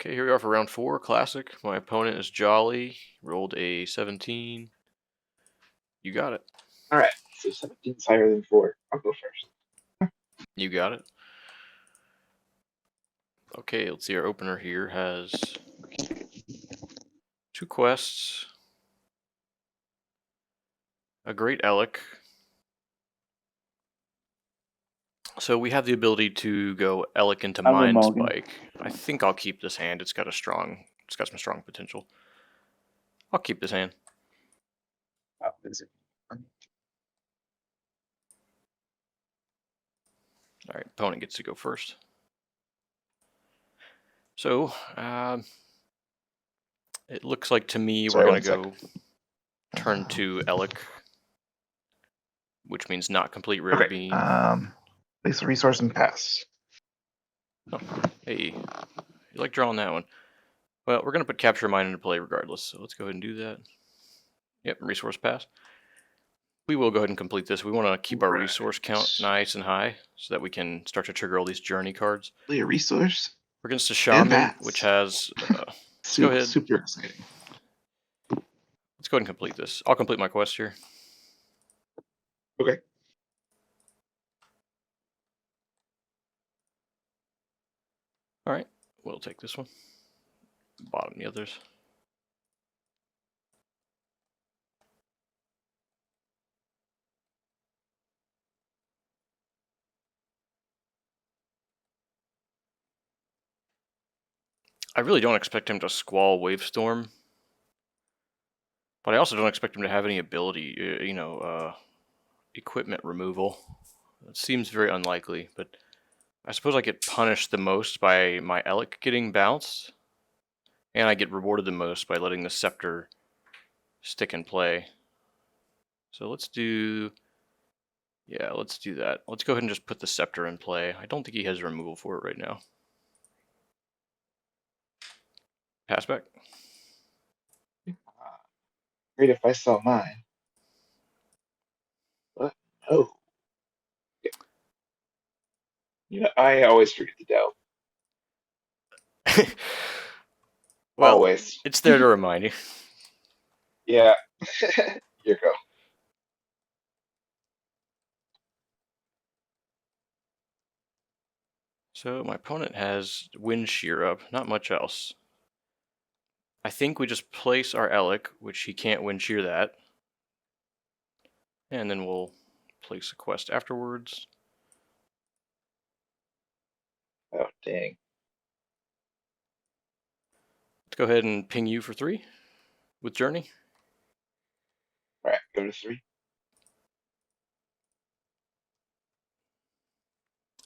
Okay, here we are for round 4, classic. My opponent is Jolly. Rolled a 17. You got it. All right, so 17 is higher than 4. I'll go first. You got it. Okay, let's see. Our opener here has 2 quests, a Great Elec. So we have the ability to go Elec into I'm a Mind mulligan. Spike. I think I'll keep this hand. It's got some strong potential. I'll keep this hand. Oh, is it? All right, opponent gets to go first. So, it looks like to me Sorry, we're going to 1 go turn 2 Elec, which means not complete Rare Okay. Beam. Place a resource and pass. Oh, hey, you like drawing that one. Well, we're going to put Capture Mine into play regardless, so let's go ahead and do that. Yep, resource pass. We will go ahead and complete this. We want to keep our resource count nice and high so that we can start to trigger all these journey cards. Play a resource. We're against a Shaman, pass. which has... Super, go ahead. Super exciting. Let's go ahead and complete this. I'll complete my quest here. Okay. All right, we'll take this one. Bottom the others. I really don't expect him to Squall Wavestorm, but I also don't expect him to have any ability, equipment removal. It seems very unlikely, but I suppose I get punished the most by my Elec getting bounced, and I get rewarded the most by letting the Scepter stick in play. So let's do that. Let's go ahead and just put the Scepter in play. I don't think he has removal for it right now. Pass back. Great if I saw mine. But no. Yeah. You know, I always forget to delve. Well, always. It's there to remind you. Yeah. Here you go. So my opponent has Wind Shear up, not much else. I think we just place our Elec, which he can't Wind Shear that. And then we'll place a quest afterwards. Oh, dang. Let's go ahead and ping you for 3 with Journey. All right, go to 3.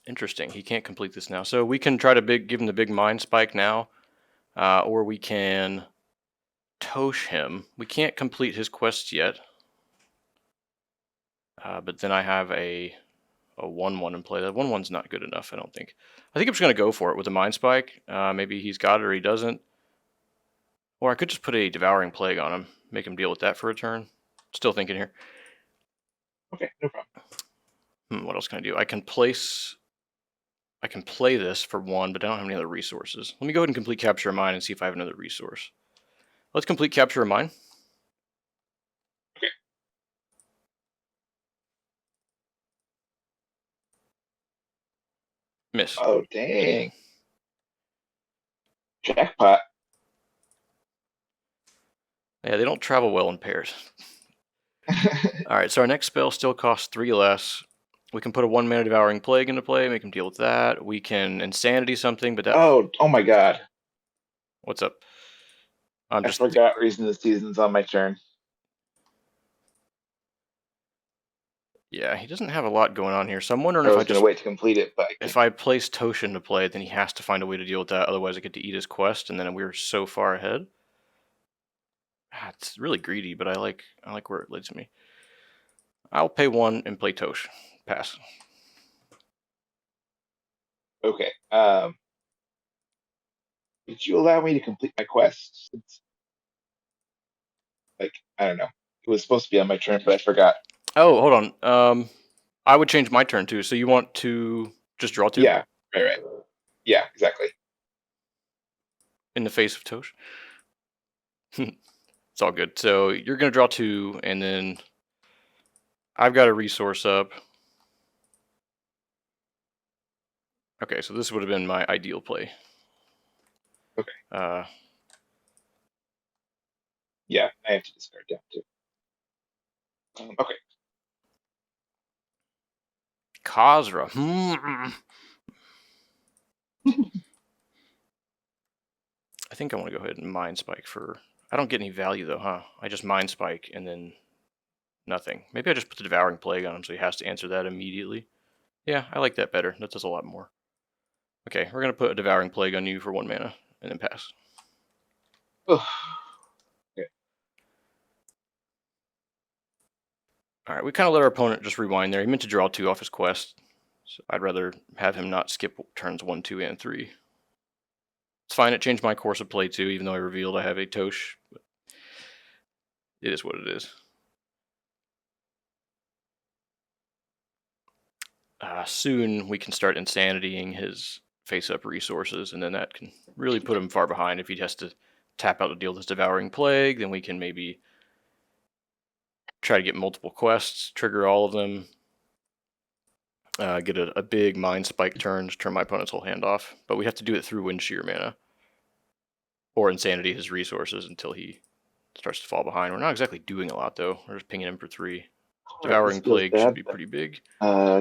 Interesting. He can't complete this now. So we can try to give him the big Mind Spike now, or we can Tosh him. We can't complete his quests yet. But then I have a 1/1 in play. That 1/1's not good enough, I don't think. I think I'm just going to go for it with a Mind Spike. Maybe he's got it or he doesn't. Or I could just put a Devouring Plague on him, make him deal with that for a turn. Still thinking here. Okay, no problem. What else can I do? I can play this for 1, but I don't have any other resources. Let me go ahead and complete Capture of Mine and see if I have another resource. Let's complete Capture of Mine. Okay. Miss. Oh, dang. Jackpot. Yeah, they don't travel well in pairs. Alright, so our next spell still costs 3 less. We can put a 1-mana Devouring Plague into play, make him deal with that. We can Insanity something, but that... Oh my god. What's up? I forgot Reason of the Seasons on my turn. Yeah, he doesn't have a lot going on here, so I'm wondering I if was I going to wait to complete it, but if I place Tosh into play, then he has to find a way to deal with that, otherwise I get to eat his quest, and then we're so far ahead. It's really greedy, but I like where it leads me. I'll pay 1 and play Tosh. Pass. Okay. Did you allow me to complete my quest? Like, I don't know. It was supposed to be on my turn, but I forgot. Oh, hold on. I would change my turn too. So you want to just draw 2? Yeah, right. Yeah, exactly. in the face of Tosh. It's all good. So you're going to draw 2, and then I've got a resource up. Okay, so this would have been my ideal play. Okay. Yeah, I have to discard down too. Okay. Khazra. I think I want to go ahead and Mind Spike for... I don't get any value though, huh? I just Mind Spike and then nothing. Maybe I just put the Devouring Plague on him so he has to answer that immediately. Yeah, I like that better. That does a lot more. Okay, we're going to put a Devouring Plague on you for 1 mana and then pass. Oh. Okay. Alright, we kind of let our opponent just rewind there. He meant to draw 2 off his quest. So I'd rather have him not skip turns 1, 2, and 3. It's fine, it changed my course of play too, even though I revealed I have a Tosh. But it is what it is. Soon we can start insanitying his face-up resources, and then that can really put him far behind. If he has to tap out to deal this Devouring Plague, then we can maybe try to get multiple quests, trigger all of them, get a big Mind Spike turn to turn my opponent's whole hand off. But we have to do it through Windshear mana. Or insanity his resources until he starts to fall behind. We're not exactly doing a lot, though. We're just pinging him for 3. Devouring Plague should be pretty big.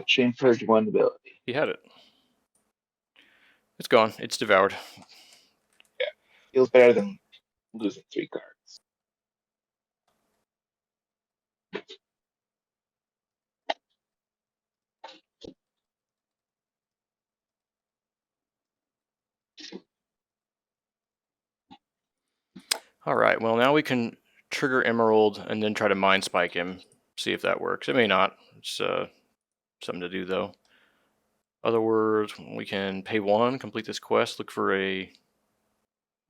Chain Purge 1 ability. He had it. It's gone. It's devoured. Yeah. Feels better than losing 3 cards. Alright, well now we can trigger Emerald and then try to Mind Spike him. See if that works. It may not. It's something to do, though. Other words, we can pay 1, complete this quest, look for a...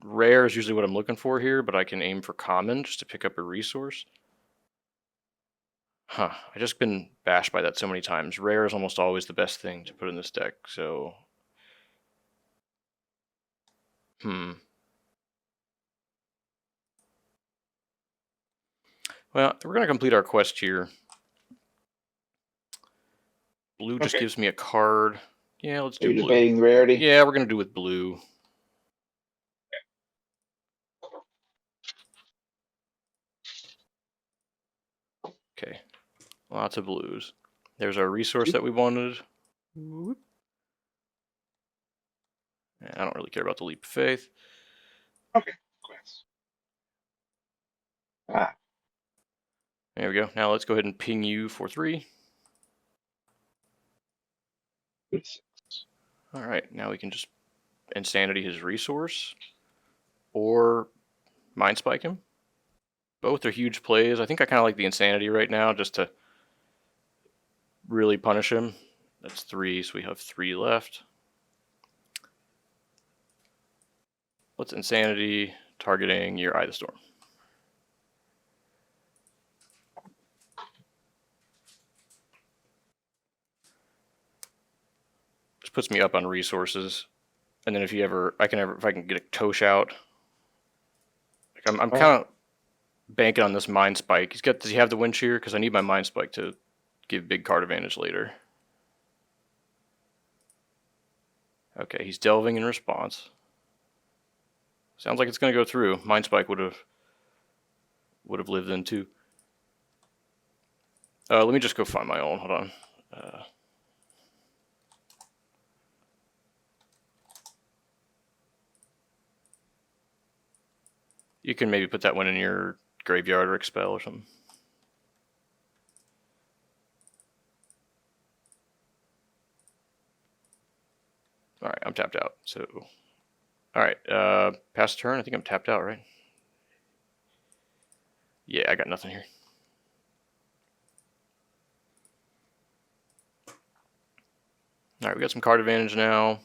Rare is usually what I'm looking for here, but I can aim for common just to pick up a resource. Huh, I just been bashed by that so many times. Rare is almost always the best thing to put in this deck, so... Well, we're going to complete our quest here. Blue just gives me a card. Yeah, let's do blue. You're debating rarity? Yeah, we're going to do with blue. Okay, lots of blues. There's our resource that we wanted. I don't really care about the Leap of Faith. Okay, quest. There we go. Now let's go ahead and ping you for 3. Alright, now we can just Insanity his resource. Or Mind Spike him. Both are huge plays. I think I kind of like the Insanity right now just to really punish him. That's 3, so we have 3 left. Let's Insanity targeting your Eye of the Storm. Just puts me up on resources. And then if I can get a Tosh out. Like I'm kind of banking on this Mind Spike. Does he have the Wind Shear? Because I need my Mind Spike to give big card advantage later. Okay, he's delving in response. Sounds like it's going to go through. Mind Spike would have lived in too. Let me just go find my own. Hold on. You can maybe put that one in your graveyard or expel or something. Alright, I'm tapped out. So, alright, pass turn. I think I'm tapped out, right? Yeah, I got nothing here. Alright, we got some card advantage now.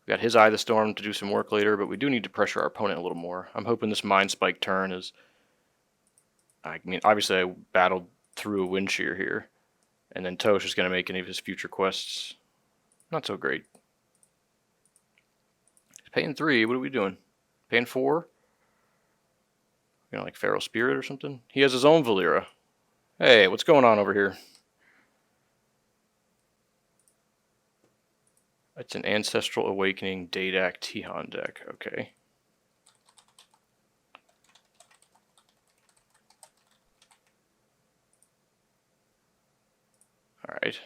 We got his Eye of the Storm to do some work later, but we do need to pressure our opponent a little more. I'm hoping this Mind Spike turn is... I mean, obviously I battled through a Wind Shear here. And then Tosh is going to make any of his future quests not so great. He's paying 3. What are we doing? Paying 4? You know, like Feral Spirit or something? He has his own Valera. Hey, what's going on over here? It's an Ancestral Awakening Dadak Tihan deck. Okay. Alright.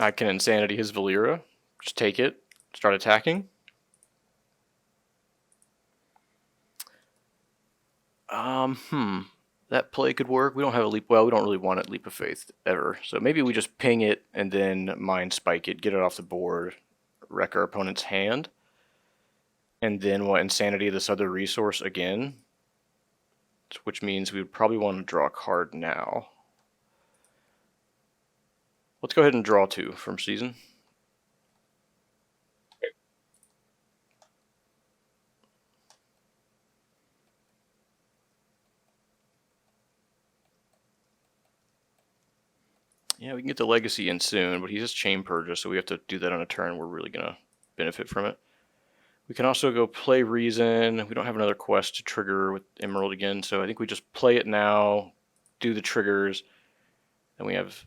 I can Insanity his Valera. Just take it. Start attacking. That play could work. We don't have a leap. Well, we don't really want it Leap of Faith ever. So maybe we just ping it and then Mind Spike it, get it off the board, wreck our opponent's hand, and then we'll Insanity this other resource again, which means we would probably want to draw a card now. Let's go ahead and draw 2 from Season. Yeah, we can get the Legacy in soon, but he has Chain Purger, so we have to do that on a turn. We're really going to benefit from it. We can also go play Reason. We don't have another quest to trigger with Emerald again, so I think we just play it now, do the triggers, and we have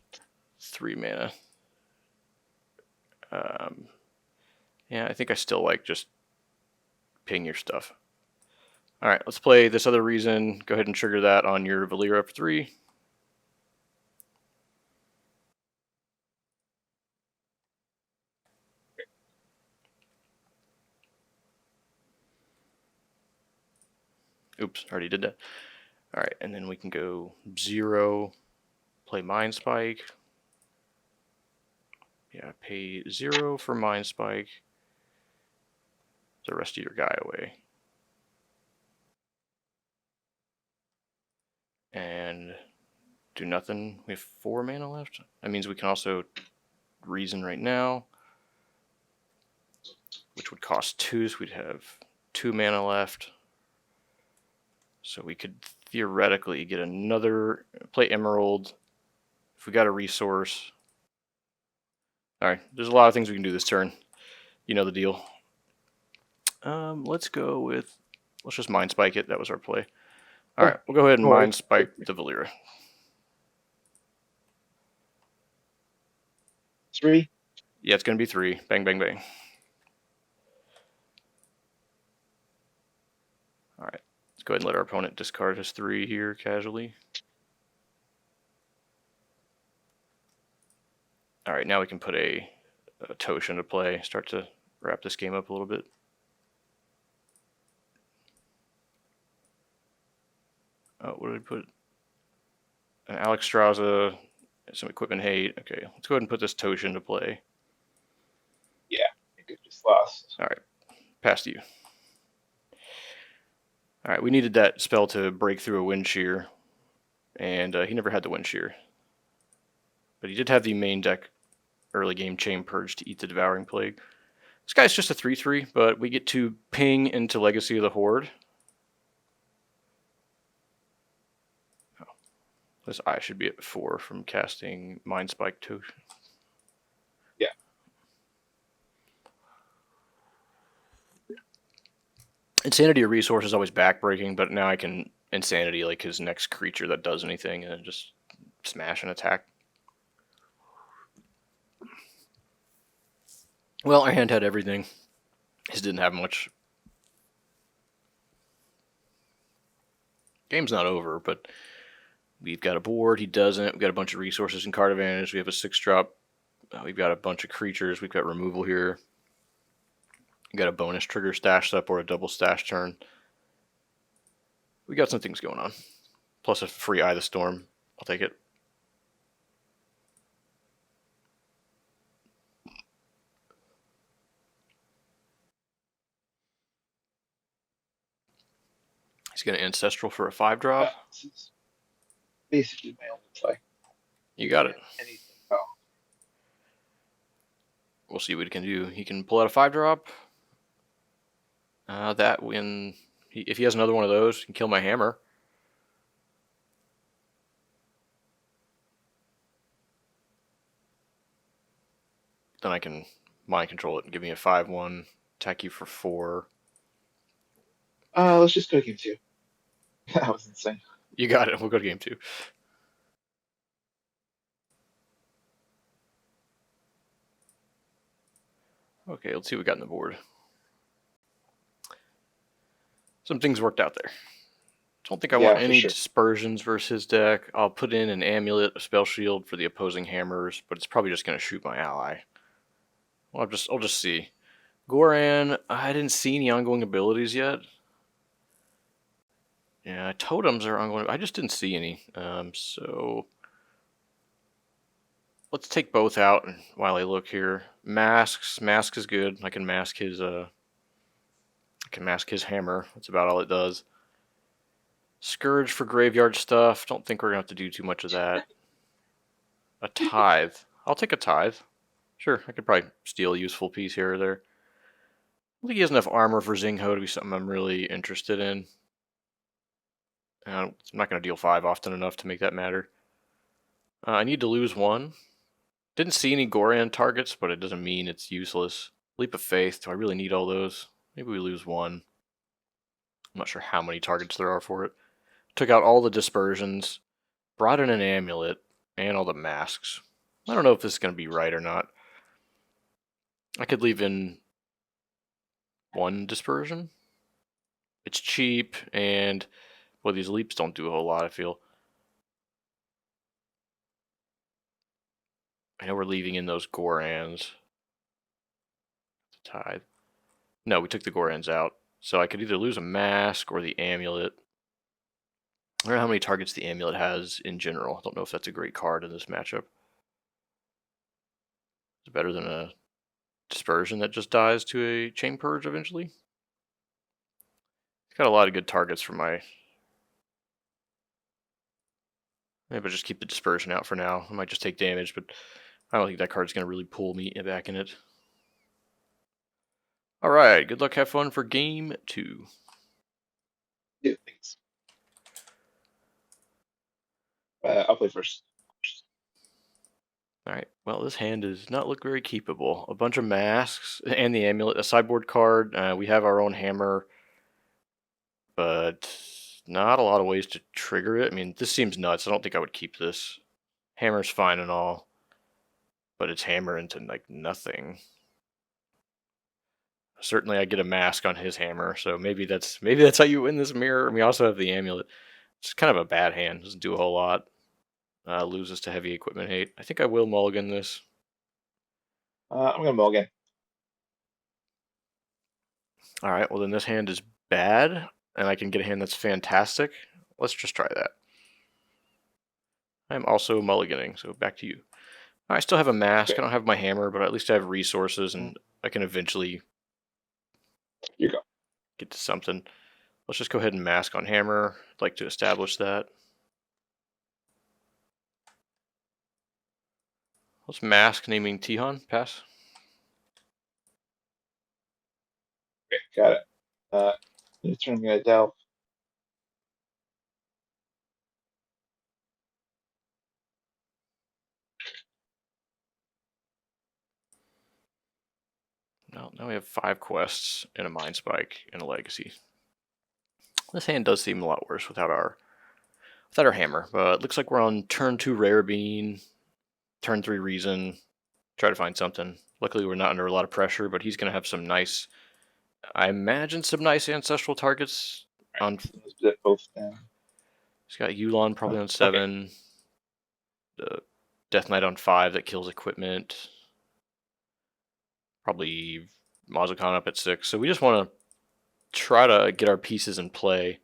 3 mana. Yeah, I think I still like just ping your stuff. Alright, let's play this other Reason. Go ahead and trigger that on your Valera for 3. Oops, already did that. Alright, and then we can go 0, play Mind Spike. Yeah, pay 0 for Mind Spike. The rest of your guy away. And do nothing. We have 4 mana left. That means we can also Reason right now, which would cost 2, so we'd have 2 mana left. So we could theoretically get another, play Emerald, if we got a resource. Alright, there's a lot of things we can do this turn. You know the deal. Let's go with, let's just Mind Spike it. That was our play. Alright, we'll go ahead and Mind Spike the Valera. 3? Yeah, it's going to be 3. Bang, bang, bang. Alright, let's go ahead and let our opponent discard his 3 here casually. Alright, now we can put a Tosh into play, start to wrap this game up a little bit. Oh, what did we put? An Alex Straza, some Equipment Hate. Okay, let's go ahead and put this Tosh into play. Yeah, I think it just lost. Alright, pass to you. Alright, we needed that spell to break through a Wind Shear, and he never had the Wind Shear. But he did have the main deck early game Chain Purge to eat the Devouring Plague. This guy's just a 3/3, but we get to ping into Legacy of the Horde. Oh, this eye should be at 4 from casting Mind Spike Tosh. Yeah. Insanity of Resource is always backbreaking, but now I can Insanity like his next creature that does anything and just smash and attack. Well, our hand had everything. His didn't have much. Game's not over, but we've got a board. He doesn't. We've got a bunch of resources and card advantage. We have a 6-drop. We've got a bunch of creatures. We've got removal here. We've got a bonus trigger stashed up or a double stash turn. We got some things going on. Plus a free Eye of the Storm. I'll take it. He's going to Ancestral for a 5-drop. Yeah, this is basically my only play. You got it. Anything else? We'll see what he can do. He can pull out a 5-drop. That win. If he has another one of those, he can kill my hammer. Then I can mind control it and give me a 5/1, attack you for 4. Let's just go to game 2. That was insane. You got it. We'll go to game 2. Okay, let's see what we got on the board. Some things worked out there. Don't think I want any dispersions versus his deck. I'll put in an amulet, a spell shield for the opposing hammers, but it's probably just going to shoot my ally. Well, I'll just see. Goran, I didn't see any ongoing abilities yet. Yeah, totems are ongoing. I just didn't see any. So let's take both out while I look here. Masks. Mask is good. I can mask his hammer. That's about all it does. Scourge for graveyard stuff. Don't think we're gonna have to do too much of that. A tithe. I'll take a tithe. Sure, I could probably steal a useful piece here or there. I think he has enough armor for Zingho to be something I'm really interested in. I'm not going to deal 5 often enough to make that matter. I need to lose 1. Didn't see any Goran targets, but it doesn't mean it's useless. Leap of Faith. Do I really need all those? Maybe we lose 1. I'm not sure how many targets there are for it. Took out all the dispersions. Brought in an amulet. And all the masks. I don't know if this is going to be right or not. I could leave in 1 dispersion. It's cheap, and well, these leaps don't do a whole lot, I feel. I know we're leaving in those Gorans. Tithe. No, we took the Gorans out. So I could either lose a mask or the amulet. I don't know how many targets the amulet has in general. I don't know if that's a great card in this matchup. It's better than a dispersion that just dies to a chain purge eventually. It's got a lot of good targets for my... Maybe I'll just keep the dispersion out for now. I might just take damage, but I don't think that card's going to really pull me back in it. Alright, good luck, have fun for game 2. Yeah, thanks. I'll play first. Alright, well, this hand does not look very keepable. A bunch of masks and the amulet, a sideboard card. We have our own hammer, but not a lot of ways to trigger it. I mean, this seems nuts. I don't think I would keep this. Hammer's fine and all, but it's hammer into like nothing. Certainly, I get a mask on his hammer, so maybe that's how you win this mirror. And we also have the amulet. It's kind of a bad hand. Doesn't do a whole lot. Loses to heavy equipment hate. I think I will mulligan this. I'm gonna mulligan. All right. Well, then this hand is bad, and I can get a hand that's fantastic. Let's just try that. I'm also mulliganing, so back to you. I still have a mask. Okay. I don't have my hammer, but at least I have resources, and I can eventually get to something. Let's just go ahead and mask on hammer. I'd like to establish that. Let's mask naming Tihan. Pass. Okay, got it. New turn, I'm gonna delve. Now we have 5 quests and a Mind Spike and a Legacy. This hand does seem a lot worse without our hammer, but it looks like we're on turn 2 Rare Bean, turn 3 Reason. Try to find something. Luckily, we're not under a lot of pressure, but he's going to have some nice, I imagine, some nice ancestral targets. On both down. He's got Yulon probably on 7. Okay. The Death Knight on 5 that kills equipment. Probably Mazukon up at 6. So we just want to try to get our pieces in play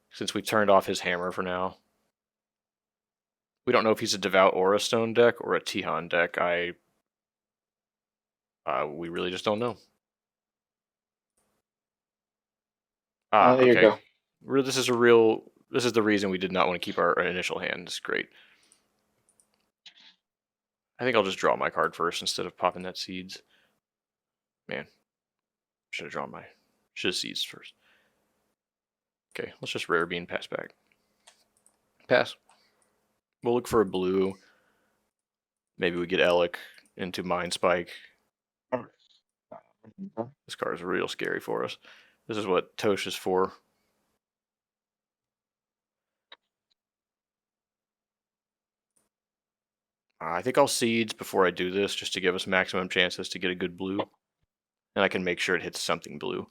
since we've turned off his hammer for now. We don't know if he's a Devout Aura Stone deck or a Tihan deck. We really just don't know. There you go. This is the reason we did not want to keep our initial hand. It's great. I think I'll just draw my card first instead of popping that seeds. Man, should have seeds first. Okay, let's just rare bean, pass back. Pass. We'll look for a blue. Maybe we get Alec into Mind Spike. This card is real scary for us. This is what Tosh is for. I think I'll Seeds before I do this, just to give us maximum chances to get a good blue. And I can make sure it hits something blue.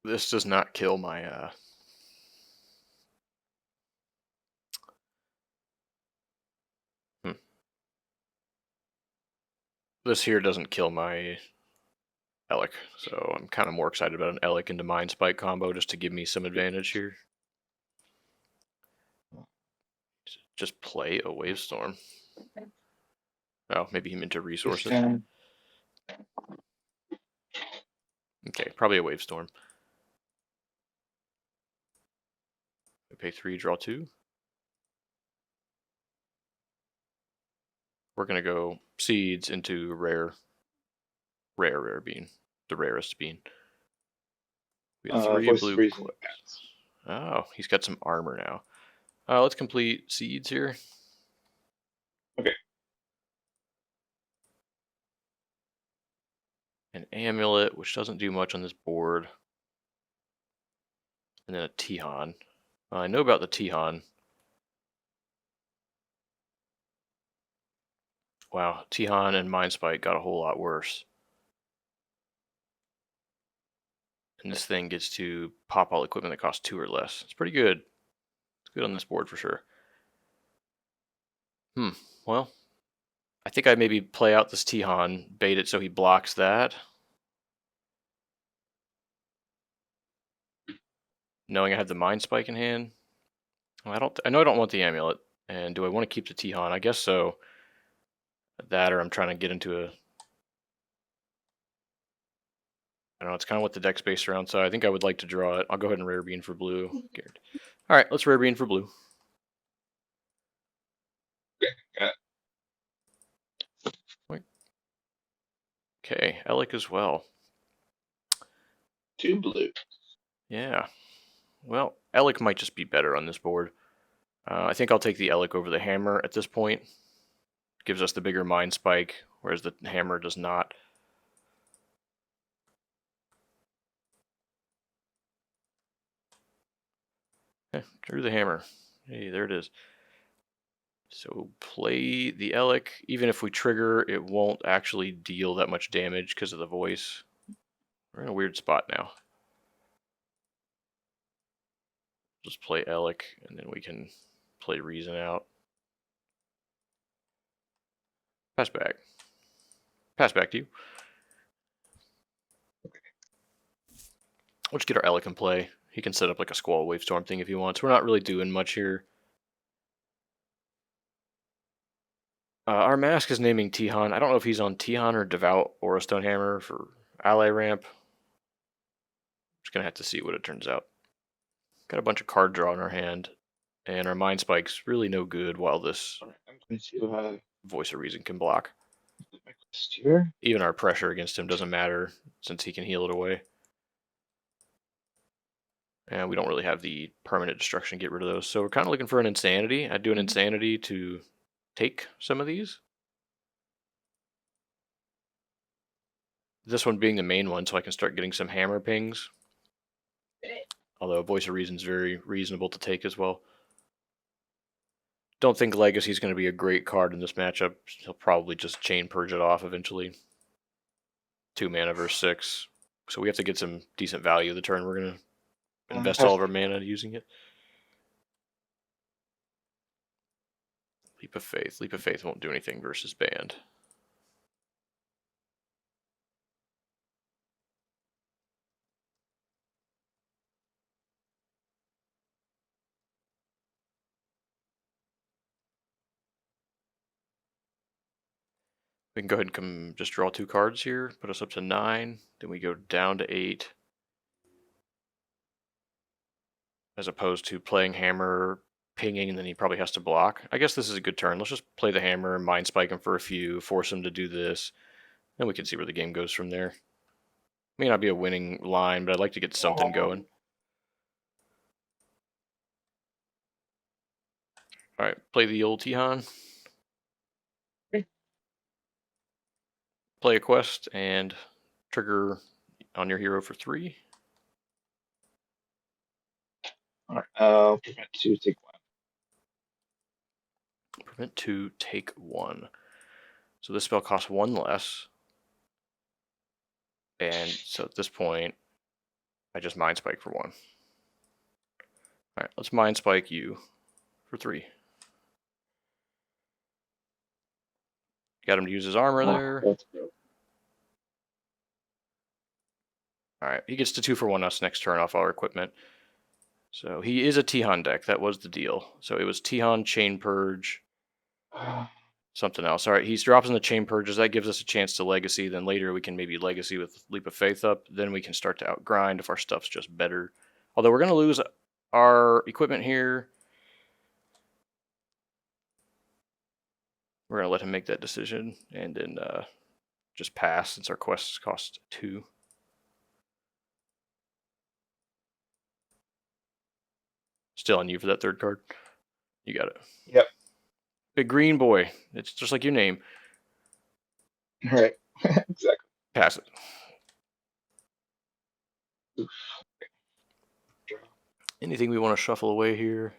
This does not kill my... This here doesn't kill my Alec, so I'm kind of more excited about an Alec into Mind Spike combo just to give me some advantage here. Just play a Wavestorm. Oh, maybe him into resources. Okay, probably a Wavestorm. We pay 3, draw 2. We're going to go Seeds into rare bean. The rarest bean. We have 3 blue. Oh, he's got some armor now. Let's complete Seeds here. Okay. An Amulet, which doesn't do much on this board. And then a Tihan. I know about the Tihan. Wow, Tihan and Mind Spike got a whole lot worse. And this thing gets to pop all equipment that costs 2 or less. It's pretty good. It's good on this board for sure. Well, I think I maybe play out this Tihan, bait it so he blocks that. Knowing I have the Mind Spike in hand. Well, I know I don't want the Amulet. And do I want to keep the Tihan? I guess so. That or I'm trying to get into a... I don't know, it's kind of what the deck's based around, so I think I would like to draw it. I'll go ahead and rare bean for blue. Alright, let's rare bean for blue. Okay, Alec as well. 2 blue. Yeah. Well, Alec might just be better on this board. I think I'll take the Alec over the Hammer at this point. Gives us the bigger Mind Spike, whereas the Hammer does not. Drew the Hammer. Hey, there it is. So play the Alec. Even if we trigger, it won't actually deal that much damage because of the voice. We're in a weird spot now. Just play Alec, and then we can play Reason out. Pass back. Pass back to you. We'll just get our Alec in play. He can set up like a Squall Wavestorm thing if he wants. We're not really doing much here. Our mask is naming Tihan. I don't know if he's on Tihan or Devout or a Stonehammer for ally ramp. Just gonna have to see what it turns out. Got a bunch of card draw in our hand, and our Mind Spike's really no good while this Voice of Reason can block. Even our pressure against him doesn't matter since he can heal it away. And we don't really have the permanent destruction to get rid of those. So we're kind of looking for an Insanity. I'd do an Insanity to take some of these. This one being the main one, so I can start getting some hammer pings. Although Voice of Reason is very reasonable to take as well. Don't think Legacy is going to be a great card in this matchup. He'll probably just Chain Purge it off eventually. 2 mana versus 6. So we have to get some decent value the turn we're going to invest all of our mana using it. Leap of Faith. Leap of Faith won't do anything versus Band. We can go ahead and just draw 2 cards here, put us up to 9, then we go down to 8. As opposed to playing Hammer, pinging, and then he probably has to block. I guess this is a good turn. Let's just play the hammer, mind spike him for a few, force him to do this, and we can see where the game goes from there. May not be a winning line, but I'd like to get something going. All right, play the old Tihan. Play a quest and trigger on your hero for 3. All right. Prevent 2, take 1. Prevent 2, take 1. So this spell costs 1 less. And so at this point, I just Mind Spike for 1. Alright, let's Mind Spike you for 3. Got him to use his armor there. Alright, he gets to 2 for 1 us next turn off our equipment. So he is a Tihan deck. That was the deal. So it was Tihan, Chain Purge, something else. All right, he drops in the Chain Purges. That gives us a chance to Legacy. Then later we can maybe Legacy with Leap of Faith up. Then we can start to outgrind if our stuff's just better. Although we're going to lose our equipment here. We're going to let him make that decision and then just pass since our quests cost 2. Still on you for that 3rd card. You got it. Yep. Big green boy. It's just like your name. All right. Exactly. Pass it. Oof. Anything we want to shuffle away here?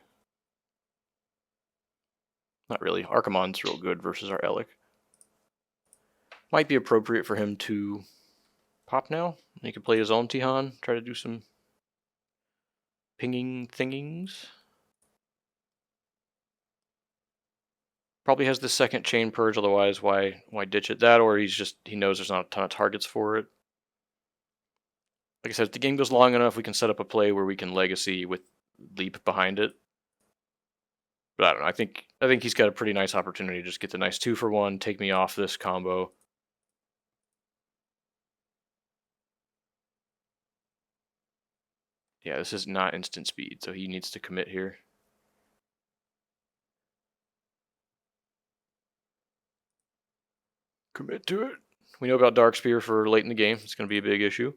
Not really. Archimonde's real good versus our Elic. Might be appropriate for him to pop now. He can play his own Tihan, try to do some pinging thingings. Probably has the 2nd Chain Purge, otherwise why ditch it? That, or he knows there's not a ton of targets for it. Like I said, if the game goes long enough, we can set up a play where we can Legacy with Leap behind it. But I don't know. I think he's got a pretty nice opportunity to just get the nice 2 for 1, take me off this combo. Yeah, this is not instant speed, so he needs to commit here. Commit to it. We know about Dark Spear for late in the game. It's going to be a big issue.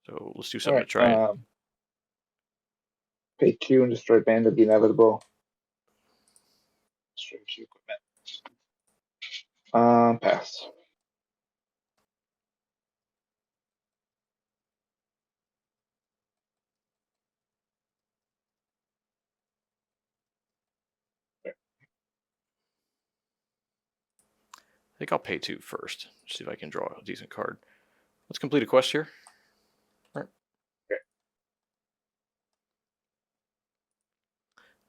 So let's do something to try it. Pay 2 and destroy Band of the Inevitable. Destroy 2 equipment. Pass. I think I'll pay 2 first. See if I can draw a decent card. Let's complete a quest here. All right. Okay.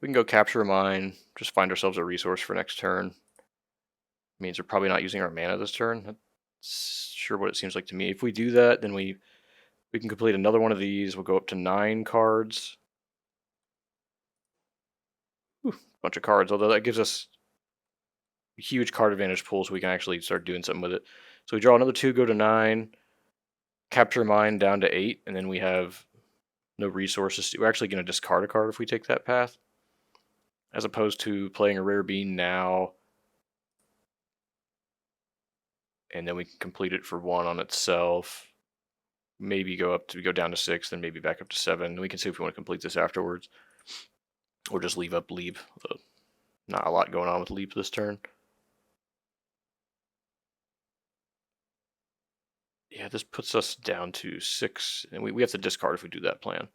We can go capture a mine, just find ourselves a resource for next turn. Means we're probably not using our mana this turn. That's sure what it seems like to me. If we do that, then we can complete another one of these. We'll go up to 9 cards. Bunch of cards, although that gives us a huge card advantage pool, so we can actually start doing something with it. So we draw another 2, go to 9, capture mine down to 8, and then we have no resources. We're actually going to discard a card if we take that path, as opposed to playing a rare bean now, and then we can complete it for 1 on itself. Maybe go down to 6, then maybe back up to 7. We can see if we want to complete this afterwards, or just leave up Leap. Not a lot going on with Leap this turn. Yeah, this puts us down to 6, and we have to discard if we do that plan.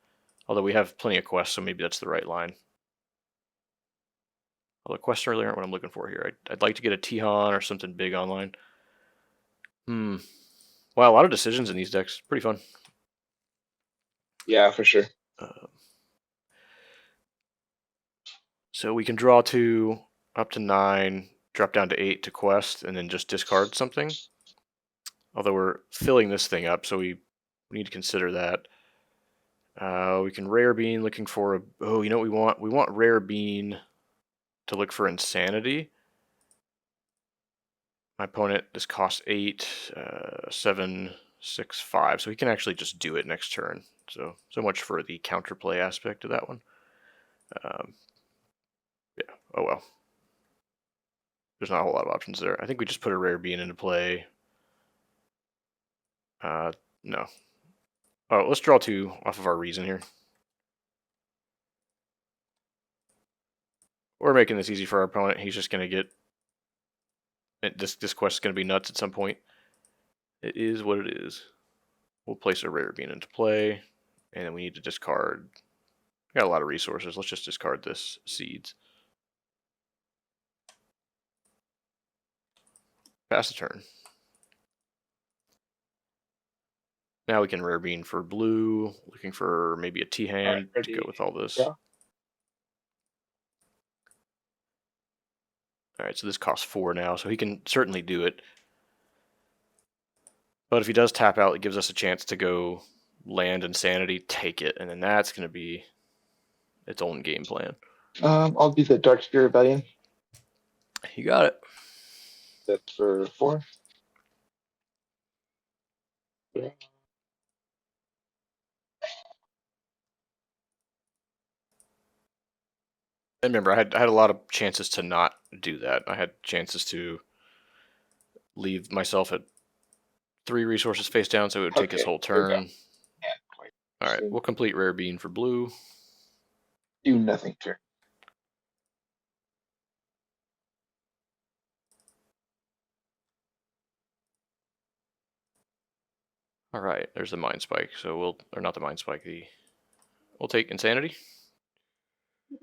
Although we have plenty of quests, so maybe that's the right line. Although quests really aren't what I'm looking for here. I'd like to get a Tihan or something big online. Wow, a lot of decisions in these decks. Pretty fun. Yeah, for sure. So we can draw 2 up to 9, drop down to 8 to quest, and then just discard something. Although we're filling this thing up, so we need to consider that. We can Rare Bean looking for you know what we want? We want Rare Bean to look for Insanity. My opponent, this costs 8, 7, 6, 5, so he can actually just do it next turn. So much for the counterplay aspect of that one. Oh well. There's not a whole lot of options there. I think we just put a rare bean into play. No. Oh, let's draw 2 off of our reason here. We're making this easy for our opponent. He's just going to get... This quest is going to be nuts at some point. It is what it is. We'll place a rare bean into play, and then we need to discard... We got a lot of resources. Let's just discard this seeds. Pass the turn. Now we can rare bean for blue, looking for maybe a Tihan to go with all this. Yeah. Alright, so this costs 4 now, so he can certainly do it. But if he does tap out, it gives us a chance to go land Insanity, take it, and then that's going to be its own game plan. I'll do the Dark Spear Rebellion. You got it. That's for 4. Yeah. And remember, I had a lot of chances to not do that. I had chances to leave myself at 3 resources face down, so it would take his whole turn. All right, we'll complete rare bean for blue. Do nothing turn. All right, there's the Mind Spike. So we'll, or not the Mind Spike, we'll take Insanity. Okay.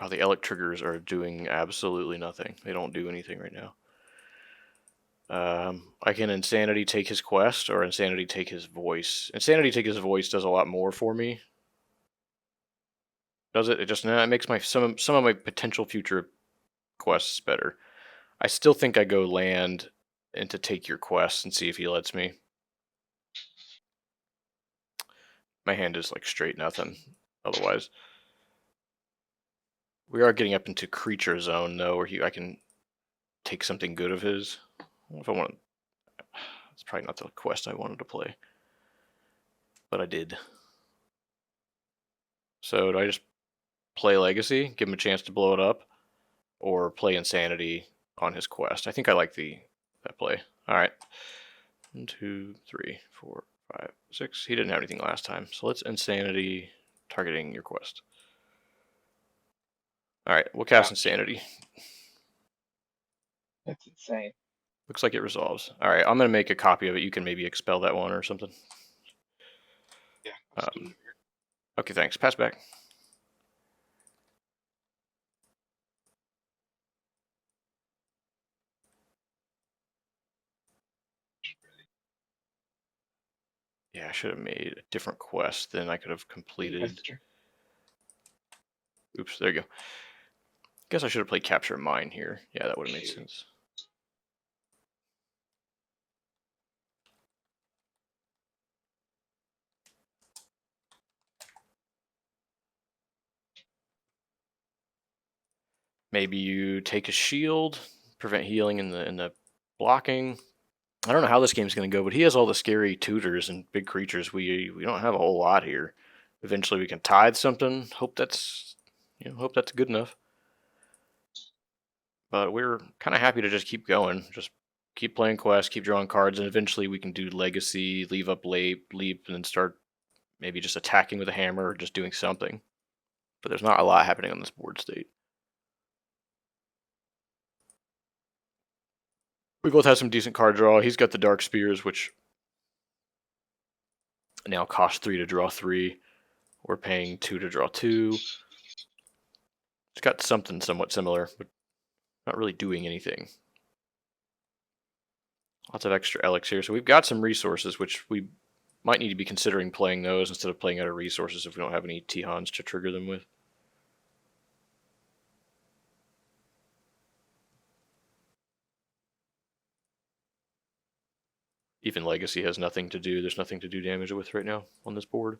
Oh, the Elec triggers are doing absolutely nothing. They don't do anything right now. I can Insanity take his quest, or Insanity take his voice. Insanity take his voice does a lot more for me. Does it? It just it makes my some of my potential future quests better. I still think I go land and to take your quest and see if he lets me. My hand is like straight nothing. Otherwise, we are getting up into creature zone though, where I can take something good of his. I don't know if I want. It's probably not the quest I wanted to play, but I did. So do I just play Legacy, give him a chance to blow it up, or play Insanity on his quest? I think I like that play. All right. 1, 2, 3, 4, 5, 6. He didn't have anything last time, so let's Insanity targeting your quest. All right, we'll cast Insanity. That's insane. Looks like it resolves. All right, I'm gonna make a copy of it. You can maybe expel that one or something. Yeah. Okay, thanks. Pass back. Yeah, I should have made a different quest. Then I could have completed. Oops, there you go. Guess I should have played Capture Mine here. Yeah, that would have made sense. Maybe you take a shield, prevent healing in the blocking. I don't know how this game's going to go, but he has all the scary tutors and big creatures. We don't have a whole lot here. Eventually, we can tithe something. Hope that's good enough. But we're kind of happy to just keep going, just keep playing quests, keep drawing cards, and eventually we can do Legacy, leave up leap, and then start maybe just attacking with a hammer or just doing something. But there's not a lot happening on this board state. We both have some decent card draw. He's got the Dark Spears, which now cost 3 to draw 3. We're paying 2 to draw 2. It's got something somewhat similar, but not really doing anything. Lots of extra Elix here. So we've got some resources, which we might need to be considering playing those instead of playing out of resources if we don't have any Tihans to trigger them with. Even Legacy has nothing to do. There's nothing to do damage with right now on this board.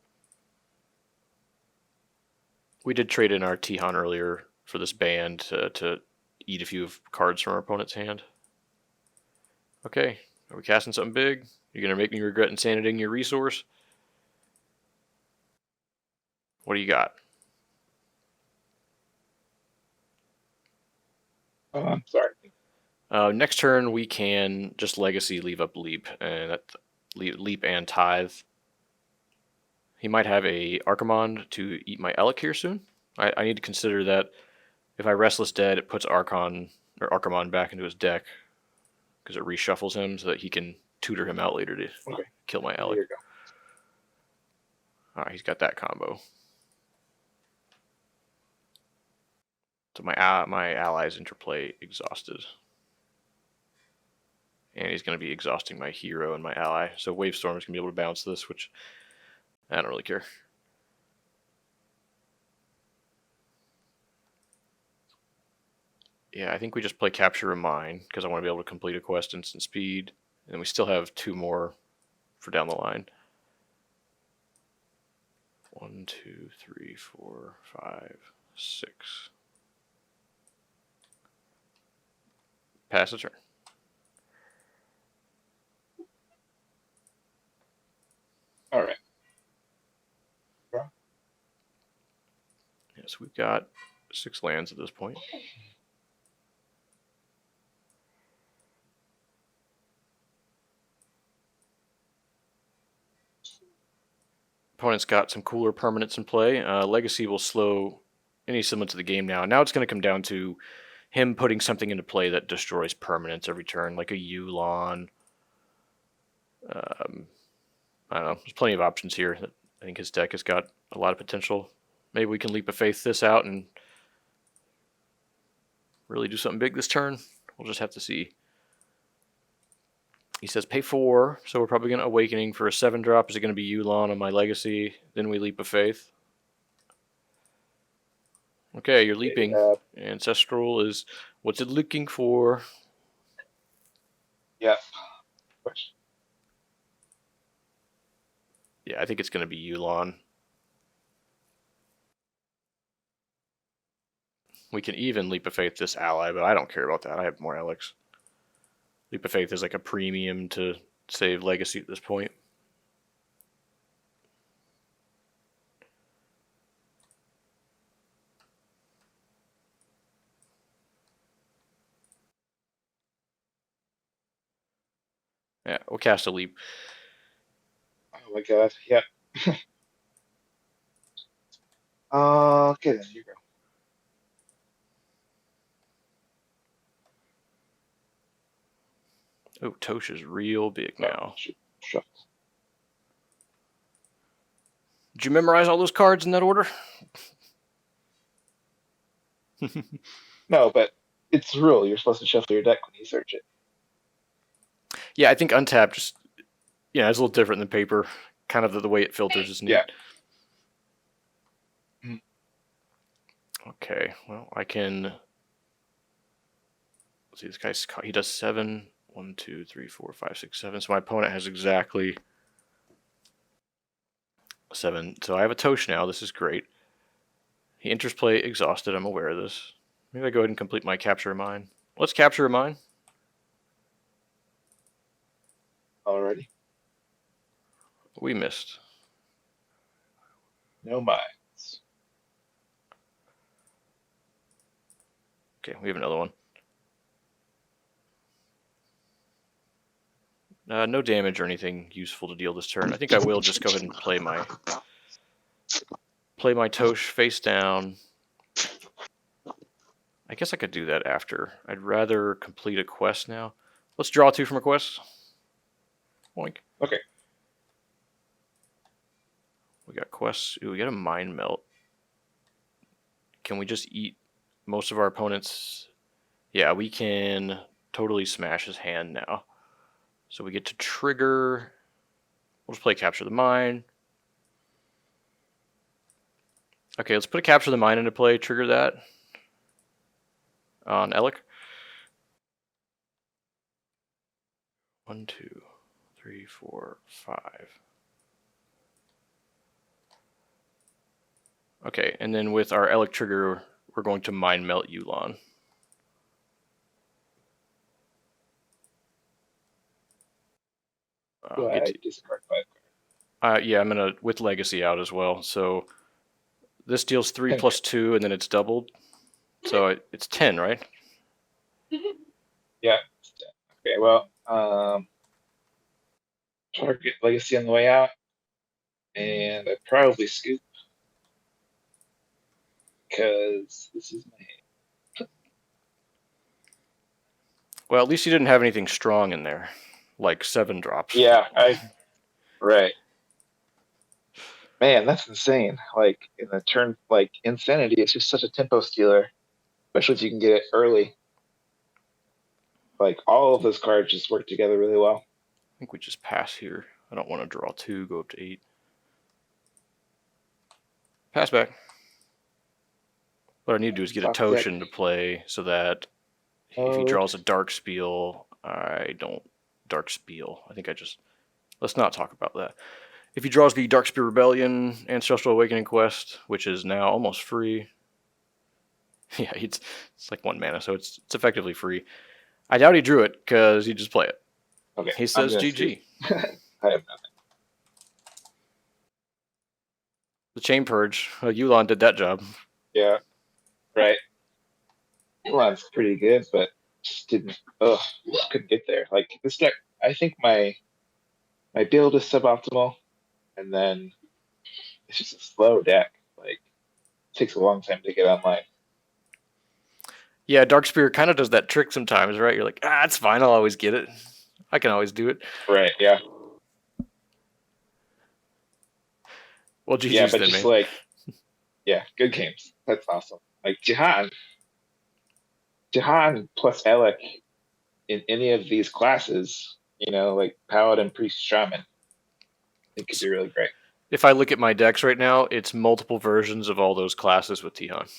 We did trade in our Tihan earlier for this band to eat a few cards from our opponent's hand. Okay, are we casting something big? You're gonna make me regret insanitying your resource? What do you got? Oh, I'm sorry. Next turn we can just legacy leave up leap and leap and tithe. He might have a Archimond to eat my Elec here soon. I need to consider that if I Restless Dead, it puts Archimond back into his deck because it reshuffles him so that he can tutor him out later to kill my There Elec. you go. Alright, he's got that combo. So my allies interplay exhausted. And he's going to be exhausting my hero and my ally. So Wavestorm is going to be able to bounce this, which I don't really care. Yeah, I think we just play Capture a Mine because I want to be able to complete a quest instant speed. And we still have 2 more for down the line. 1, 2, 3, 4, 5, 6. Pass the turn. All right. Yes, we've got 6 lands at this point. Opponent's got some cooler permanents in play. Legacy will slow any semblance of the game now. Now it's going to come down to him putting something into play that destroys permanents every turn, like a Yulon. I don't know. There's plenty of options here. I think his deck has got a lot of potential. Maybe we can Leap of Faith this out and really do something big this turn. We'll just have to see. He says pay 4, so we're probably going to Awakening for a 7-drop. Is it going to be Yulon on my Legacy? Then we Leap of Faith. Okay, you're leaping. Ancestral is what's it looking for? Yeah. Yeah, I think it's going to be Yulon. We can even Leap of Faith this ally, but I don't care about that. I have more Alex. Leap of Faith is like a premium to save Legacy at this point. Yeah, we'll cast a Leap. Oh my god. Yeah. Okay, then you go. Oh, Tosh is real big now. Shuffle. Did you memorize all those cards in that order? No, but it's a rule. You're supposed to shuffle your deck when you search it. Yeah, I think Untap just, yeah, it's a little different than paper. Kind of the way it filters is neat. Yeah. Okay, well, I can. Let's see, this guy's, he does 7. 1, 2, 3, 4, 5, 6, 7. So my opponent has exactly 7. So I have a Tosh now. This is great. He enters play exhausted. I'm aware of this. Maybe I go ahead and complete my Capture a Mine. Let's Capture a Mine. Already. We missed. No mines. Okay, we have another one. No damage or anything useful to deal this turn. I think I will just go ahead and play my Tosh face down. I guess I could do that after. I'd rather complete a quest now. Let's draw 2 from a quest. Boink. Okay. We got quests. Ooh, we got a Mind Melt. Can we just eat most of our opponents? Yeah, we can totally smash his hand now. So we get to trigger. We'll just play Capture the Mine. Okay, let's put a Capture the Mine into play. Trigger that on Elec. 1, 2, 3, 4, 5. Okay, and then with our Elec trigger, we're going to Mind Melt Yulon. Go I'll get ahead, discard 5 cards. yeah, I'm gonna with legacy out as well. So this deals 3 10 plus cards. 2, and then it's doubled. So it's 10, right? Yeah. Okay, well, target legacy on the way out, and I probably scoop because this is my hand. Well, at least you didn't have anything strong in there, like 7 drops. Yeah, right. Man, that's insane. Like in the turn, like Insanity, it's just such a tempo stealer, especially if you can get it early. Like all of those cards just work together really well. I think we just pass here. I don't want to draw 2, go up to 8. Pass back. What I need to do is get a Top deck. Toshin to play so that if he draws a Dark Spiel, I don't Dark Spiel. I think I just... Let's not talk about that. If he draws the Dark Spear Rebellion, Ancestral Awakening Quest, which is now almost free. Yeah, it's like 1 mana, so it's effectively free. I doubt he drew it, because he just play it. Okay, He says GG. I have nothing. The Chain Purge. Yulon did that job. Yeah, right. Elon's pretty good, but just didn't. Ugh, just couldn't get there. Like this deck, I think my build is suboptimal, and then it's just a slow deck. Like it takes a long time to get online. Yeah, Dark Spear kind of does that trick sometimes, right? You're like, it's fine, I'll always get it. I can always do it. Right, yeah. Well, GG's yeah, but then, just man. like, yeah, good games. That's awesome. Like Tihan plus Alec in any of these classes, like Paladin, Priest, Shaman, it could be really great. If I look at my decks right now, it's multiple versions of all those classes with Tihan.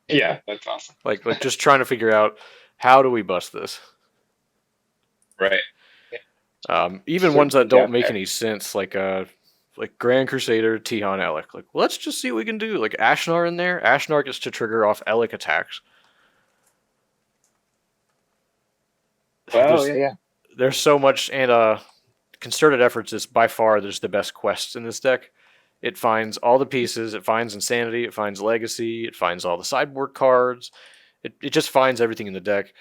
Yeah, that's awesome. Like just trying to figure out how do we bust this. Right. Even ones that don't make any sense, like Grand Crusader, Tihan, Alec. Like, let's just see what we can do. Like Ashnar in there. Ashnar gets to trigger off Alec attacks. Oh, yeah. There's so much, and Concerted Efforts is by far there's the best quests in this deck. It finds all the pieces. It finds Insanity. It finds Legacy. It finds all the sideboard cards. It just finds everything in the deck.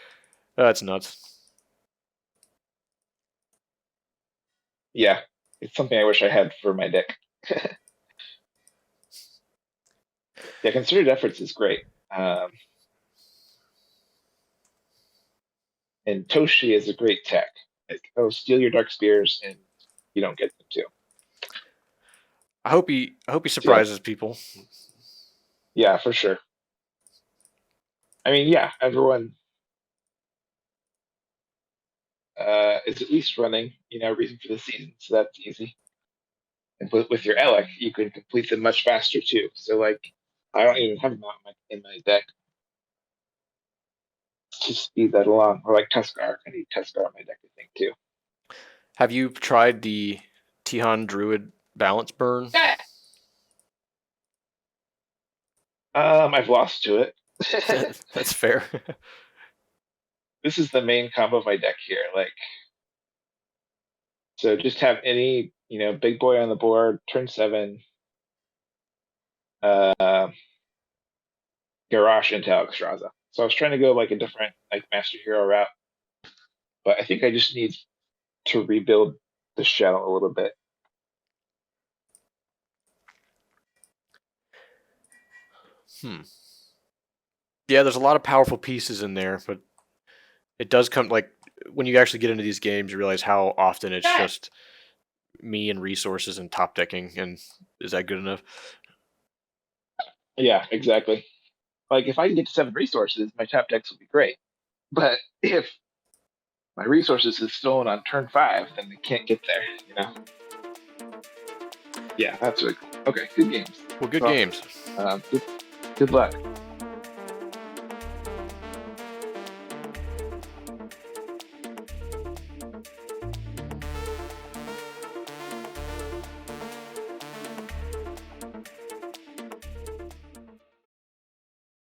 That's nuts. Yeah, it's something I wish I had for my deck. Yeah, Concerted Efforts is great. And Toshi is a great tech. Like, steal your Dark Spears and you don't get them too. I hope he surprises people. Yeah, for sure. I mean, yeah, everyone is at least running, Reason for the Season, so that's easy. And with your Alec, you can complete them much faster too. So, like, I don't even have them in my deck to speed that along. Or like Tuskar, I need Tuskar on my deck, I think, too. Have you tried the Tihan Druid balance burn? I've lost to it. That's fair. This is the main combo of my deck here. Like, so just have any, big boy on the board, turn 7, Garrosh into Alexstrasza. So I was trying to go like a different, like Master Hero route, but I think I just need to rebuild the shell a little bit. Yeah, there's a lot of powerful pieces in there, but it does come like when you actually get into these games, you realize how often it's just me and resources and top decking, and is that good enough? Yeah, exactly. Like if I can get to 7 resources, my top decks would be great. But if my resources is stolen on turn 5, then they can't get there, Yeah, that's really cool. Okay, good games. Well, good games. Good luck.